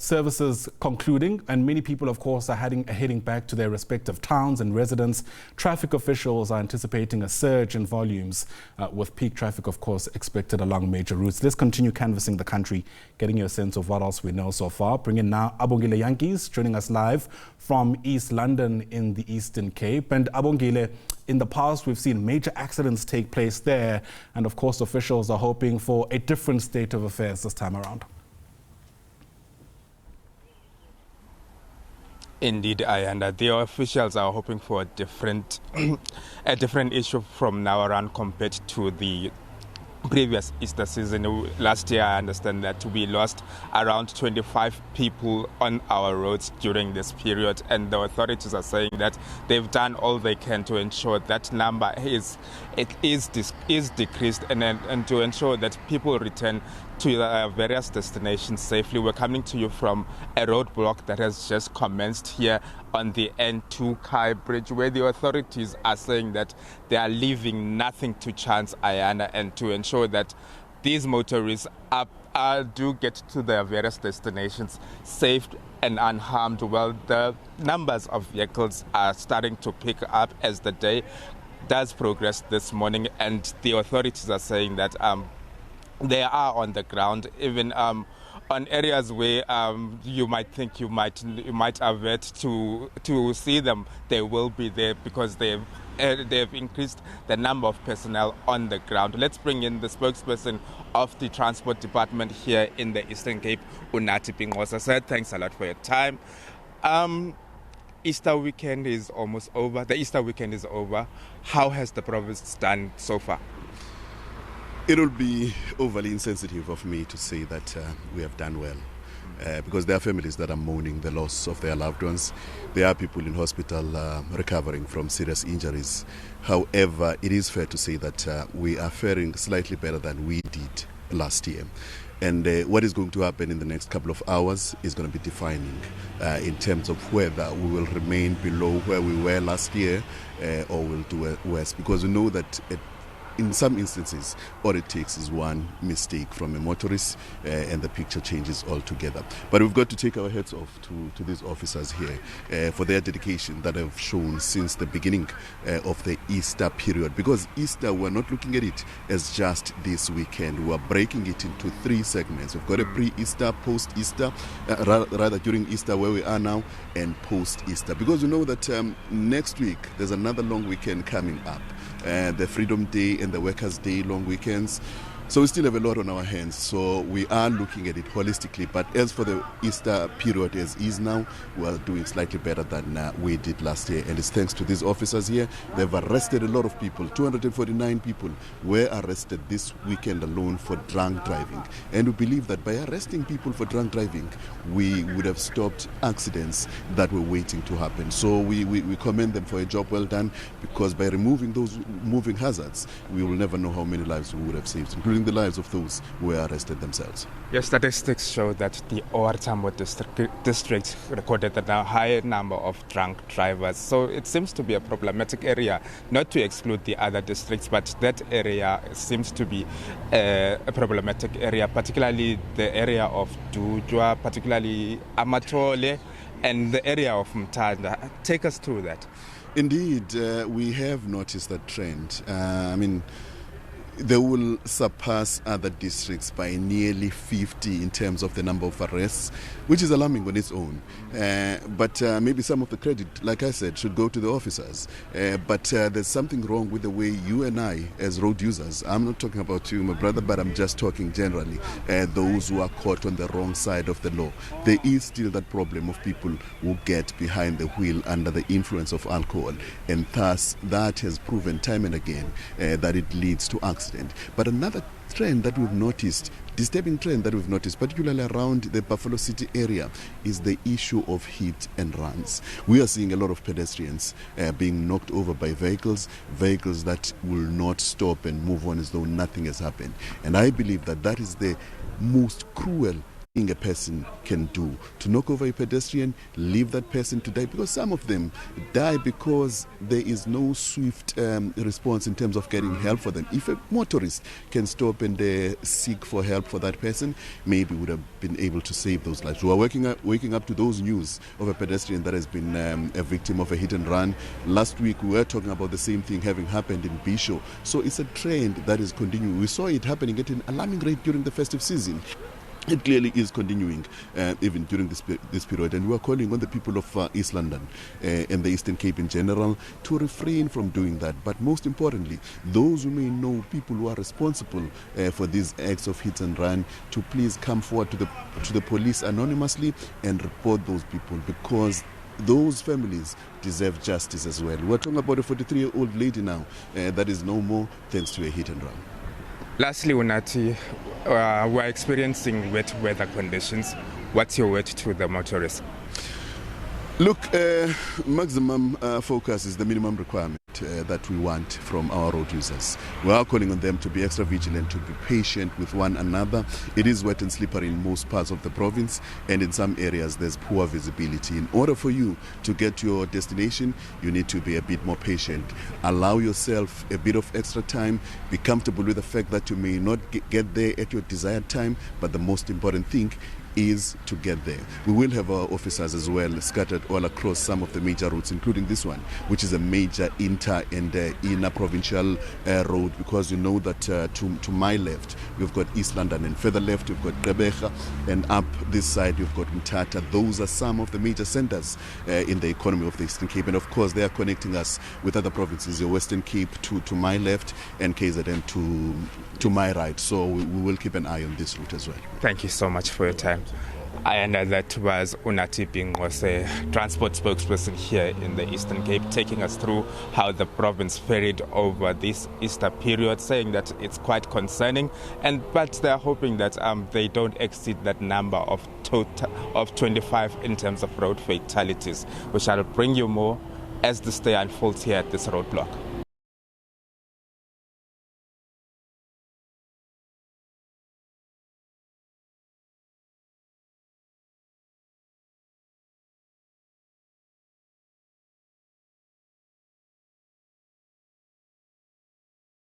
services concluding, and many people, of course, are heading back to their respective towns and residents. Traffic officials are anticipating a surge in volumes, with peak traffic, of course, expected along major routes. Let's continue canvassing the country, getting you a sense of what else we know so far. Bring in now Abongile Jantjies, joining us live from East London in the Eastern Cape. And Abongile, in the past, we've seen major accidents take place there, and of course, officials are hoping for a different state of affairs this time around. Indeed, and the officials are hoping for a different issue from now around compared to the previous Easter season. Last year, I understand that we lost around 25 people on our roads during this period, and the authorities are saying that they've done all they can to ensure that number is decreased and to ensure that people return to their various destinations safely. We're coming to you from a roadblock that has just commenced here on the N2 Kai Bridge, where the authorities are saying that they are leaving nothing to chance, Ayana, and to ensure that these motorists do get to their various destinations safe and unharmed. Well, the numbers of vehicles are starting to pick up as the day does progress this morning, and the authorities are saying that they are on the ground, even on areas where you might think you might avert to see them. They will be there because they've increased the number of personnel on the ground. Let's bring in the spokesperson of the Transport Department here in the Eastern Cape, Unathi Pingosa. Sir, thanks a lot for your time. Easter weekend is almost over. The Easter weekend is over. How has the province done so far? It will be overly insensitive of me to say that we have done well, because there are families that are mourning the loss of their loved ones. There are people in hospital recovering from serious injuries. However, it is fair to say that we are faring slightly better than we did last year. And what is going to happen in the next couple of hours is going to be defining in terms of whether we will remain below where we were last year or will do worse, because we know that in some instances, all it takes is one mistake from a motorist and the picture changes altogether. But we've got to take our hats off to these officers here for their dedication that have shown since the beginning of the Easter period. Because Easter, we're not looking at it as just this weekend. We're breaking it into three segments. We've got a pre-Easter, post-Easter, rather during Easter where we are now, and post-Easter. Because we know that next week there's another long weekend coming up. The Freedom Day and the Workers' Day long weekends. So we still have a lot on our hands. So we are looking at it holistically. But as for the Easter period as is now, we are doing slightly better than we did last year. And it's thanks to these officers here. They've arrested a lot of people. 249 people were arrested this weekend alone for drunk driving. And we believe that by arresting people for drunk driving, we would have stopped accidents that were waiting to happen. So we commend them for a job well done, because by removing those moving hazards, we will never know how many lives we would have saved, including the lives of those who were arrested themselves. Your statistics show that the OR Tambo district recorded a higher number of drunk drivers. So it seems to be a problematic area, not to exclude the other districts, but that area seems to be a problematic area, particularly the area of Dujwa, particularly Amatole, and the area of Mtanda. Take us through that. Indeed, we have noticed that trend. They will surpass other districts by nearly 50 in terms of the number of arrests, which is alarming on its own. But maybe some of the credit, like I said, should go to the officers. But there's something wrong with the way you and I, as road users, I'm not talking about you, my brother, but I'm just talking generally, those who are caught on the wrong side of the law. There is still that problem of people who get behind the wheel under the influence of alcohol. And thus, that has proven time and again that it leads to accidents. But another trend that we've noticed, disturbing trend that we've noticed, particularly around the Buffalo City area, is the issue of hit and runs. We are seeing a lot of pedestrians being knocked over by vehicles that will not stop and move on as though nothing has happened. And I believe that that is the most cruel a person can do to knock over a pedestrian, leave that person to die, because some of them die because there is no swift response in terms of getting help for them. If a motorist can stop and seek for help for that person, maybe would have been able to save those lives. We are waking up to those news of a pedestrian that has been a victim of a hit and run. Last week we were talking about the same thing having happened in Bisho. So it's a trend that is continuing. We saw it happening at an alarming rate during the festive season. It clearly is continuing even during this period, and we are calling on the people of East London and the Eastern Cape in general to refrain from doing that. But most importantly, those who may know people who are responsible for these acts of hit and run, to please come forward to the police anonymously and report those people, because those families deserve justice as well. We're talking about a 43-year-old lady now that is no more thanks to a hit and run. Lastly, Unathi, we're experiencing wet weather conditions. What's your word to the motorists? Look, maximum focus is the minimum requirement that we want from our road users. We are calling on them to be extra vigilant, to be patient with one another. It is wet and slippery in most parts of the province, and in some areas there's poor visibility. In order for you to get to your destination, you need to be a bit more patient. Allow yourself a bit of extra time. Be comfortable with the fact that you may not get there at your desired time, but the most important thing is to get there. We will have our officers as well scattered all across some of the major routes, including this one, which is a major inter and inner provincial road, because you know that to my left we've got East London, and further left we've got Gqeberha, and up this side we've got Mthatha. Those are some of the major centers in the economy of the Eastern Cape, and of course they are connecting us with other provinces, your Western Cape to my left and KZN to my right. So we will keep an eye on this route as well. Thank you so much for your time. And that was Unathi Bingqose, transport spokesperson here in the Eastern Cape, taking us through how the province fared over this Easter period, saying that it's quite concerning, but they're hoping that they don't exceed that number of 25 in terms of road fatalities. We shall bring you more as this day unfolds here at this roadblock.